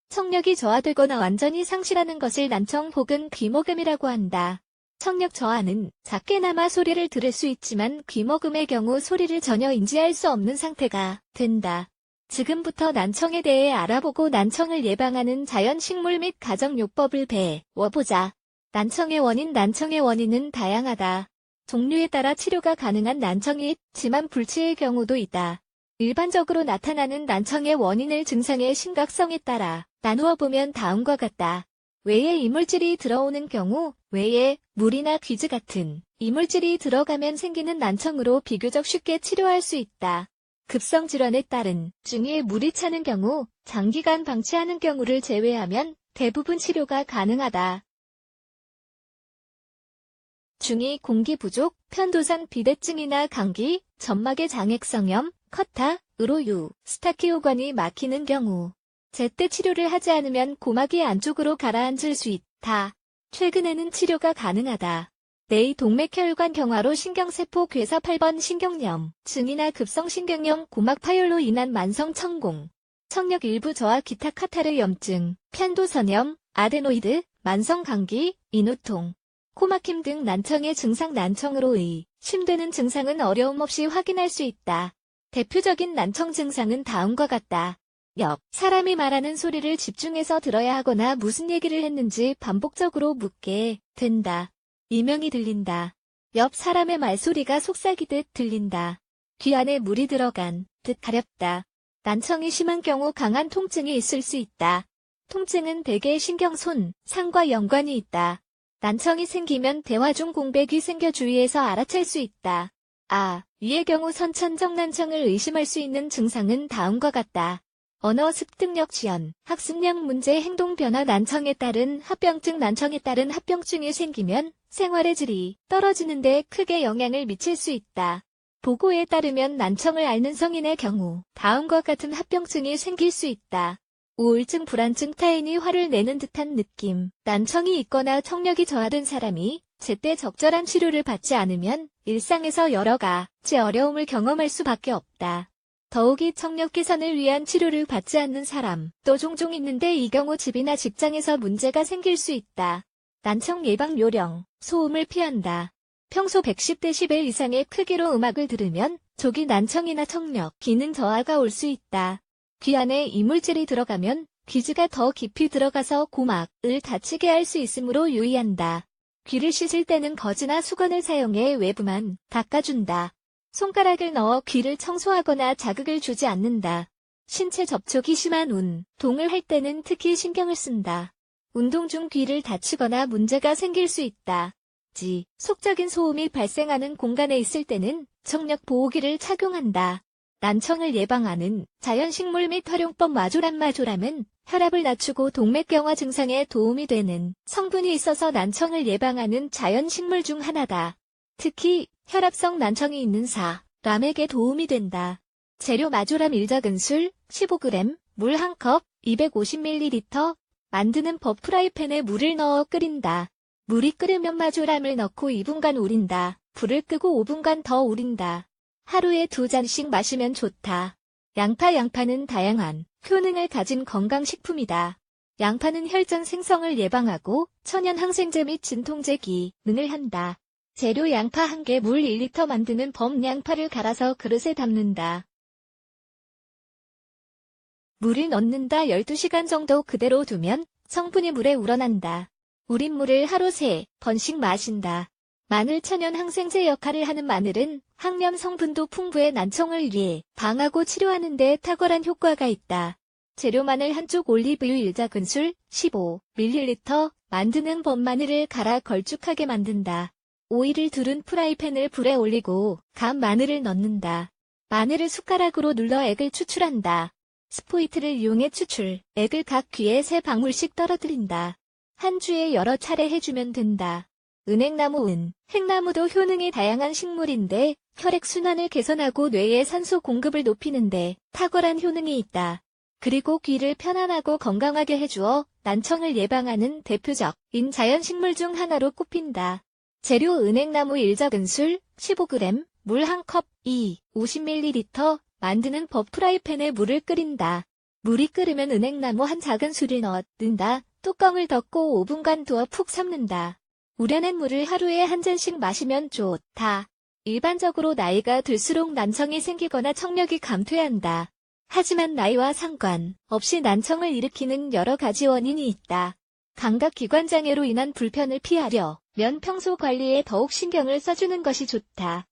청력이 저하되거나 완전히 상실하는 것을 난청 혹은 귀먹음이라고 한다. 청력 저하는 작게나마 소리를 들을 수 있지만 귀먹음의 경우 소리를 전혀 인지할 수 없는 상태가 된다. 지금부터 난청에 대해 알아보고 난청을 예방하는 자연식물 및 가정요법을 배워보자. 난청의 원인은 다양하다. 종류에 따라 치료가 가능한 난청이 있지만 불치의 경우도 있다. 일반적으로 나타나는 난청의 원인을 증상의 심각성에 따라 나누어 보면 다음과 같다. 외에 이물질이 들어오는 경우, 외에 물이나 귀즈 같은 이물질이 들어가면 생기는 난청으로 비교적 쉽게 치료할 수 있다. 급성 질환에 따른 중이에 물이 차는 경우, 장기간 방치하는 경우를 제외하면 대부분 치료가 가능하다. 중이 공기 부족, 편도선 비대증이나 감기, 점막의 장액성염, 커타, 의로유, 스타키오관이 막히는 경우 제때 치료를 하지 않으면 고막이 안쪽으로 가라앉을 수 있다. 최근에는 치료가 가능하다. 뇌의 동맥혈관 경화로 신경세포 괴사 8번 신경염, 증이나 급성신경염 고막 파열로 인한 만성 천공, 청력 일부 저하 기타 카타르 염증, 편도선염, 아데노이드, 만성 감기, 인후통, 코막힘 등 난청의 증상 난청으로 의심되는 증상은 어려움 없이 확인할 수 있다. 대표적인 난청 증상은 다음과 같다. 옆 사람이 말하는 소리를 집중해서 들어야 하거나 무슨 얘기를 했는지 반복적으로 묻게 된다. 이명이 들린다. 옆 사람의 말소리가 속삭이듯 들린다. 귀 안에 물이 들어간 듯 가렵다. 난청이 심한 경우 강한 통증이 있을 수 있다. 통증은 대개 신경손, 상과 연관이 있다. 난청이 생기면 대화 중 공백이 생겨 주위에서 알아챌 수 있다. 위의 경우 선천적 난청을 의심할 수 있는 증상은 다음과 같다. 언어 습득력 지연, 학습력 문제 행동 변화 난청에 따른 합병증 난청에 따른 합병증이 생기면 생활의 질이 떨어지는 데 크게 영향을 미칠 수 있다. 보고에 따르면 난청을 앓는 성인의 경우 다음과 같은 합병증이 생길 수 있다. 우울증, 불안증, 타인이 화를 내는 듯한 느낌, 난청이 있거나 청력이 저하된 사람이 제때 적절한 치료를 받지 않으면 일상에서 여러 가지 어려움을 경험할 수밖에 없다. 더욱이 청력 개선을 위한 치료를 받지 않는 사람도 종종 있는데 이 경우 집이나 직장에서 문제가 생길 수 있다. 난청 예방 요령, 소음을 피한다. 평소 110dB 이상의 크기로 음악을 들으면 조기 난청이나 청력 기능 저하가 올 수 있다. 귀 안에 이물질이 들어가면 귀즈가 더 깊이 들어가서 고막을 다치게 할 수 있으므로 유의한다. 귀를 씻을 때는 거즈나 수건을 사용해 외부만 닦아준다. 손가락을 넣어 귀를 청소하거나 자극을 주지 않는다. 신체 접촉이 심한 운동을 할 때는 특히 신경을 쓴다. 운동 중 귀를 다치거나 문제가 생길 수 있다. 지속적인 소음이 발생하는 공간에 있을 때는 청력 보호기를 착용한다. 난청을 예방하는 자연식물 및 활용법 마조람은 혈압을 낮추고 동맥경화 증상에 도움이 되는 성분이 있어서 난청을 예방하는 자연식물 중 하나다. 특히 혈압성 난청이 있는 사람에게 도움이 된다. 재료 마조람 1작은술, 15g, 물 1컵, 250ml, 만드는 법 프라이팬에 물을 넣어 끓인다. 물이 끓으면 마조람을 넣고 2분간 우린다. 불을 끄고 5분간 더 우린다. 하루에 2잔씩 마시면 좋다. 양파는 다양한 효능을 가진 건강식품이다. 양파는 혈전 생성을 예방하고 천연 항생제 및 진통제 기능을 한다. 재료 양파 1개, 물 1리터 만드는 법 양파를 갈아서 그릇에 담는다. 물을 넣는다. 12시간 정도 그대로 두면 성분이 물에 우러난다. 우린 물을 하루 3번씩 마신다. 마늘 천연 항생제 역할을 하는 마늘은 항염 성분도 풍부해 난청을 예방하고 치료하는 데 탁월한 효과가 있다. 재료 마늘 한쪽, 올리브유 1작은술, 15ml, 만드는 법 마늘을 갈아 걸쭉하게 만든다. 오일을 두른 프라이팬을 불에 올리고 간 마늘을 넣는다. 마늘을 숟가락으로 눌러 액을 추출한다. 스포이트를 이용해 액을 각 귀에 3방울씩 떨어뜨린다. 한 주에 여러 차례 해주면 된다. 은행나무, 횡나무도 효능이 다양한 식물인데 혈액순환을 개선하고 뇌의 산소 공급을 높이는데 탁월한 효능이 있다. 그리고 귀를 편안하고 건강하게 해주어 난청을 예방하는 대표적인 자연식물 중 하나로 꼽힌다. 재료 은행나무 1작은술, 15g, 물 1컵, 50ml, 만드는 법 프라이팬에 물을 끓인다. 물이 끓으면 은행나무 한 작은술을 넣는다. 뚜껑을 덮고 5분간 두어 푹 삶는다. 우려낸 물을 하루에 한 잔씩 마시면 좋다. 일반적으로 나이가 들수록 난청이 생기거나 청력이 감퇴한다. 하지만 나이와 상관없이 난청을 일으키는 여러 가지 원인이 있다. 감각기관장애로 인한 불편을 피하려면 평소 관리에 더욱 신경을 써주는 것이 좋다.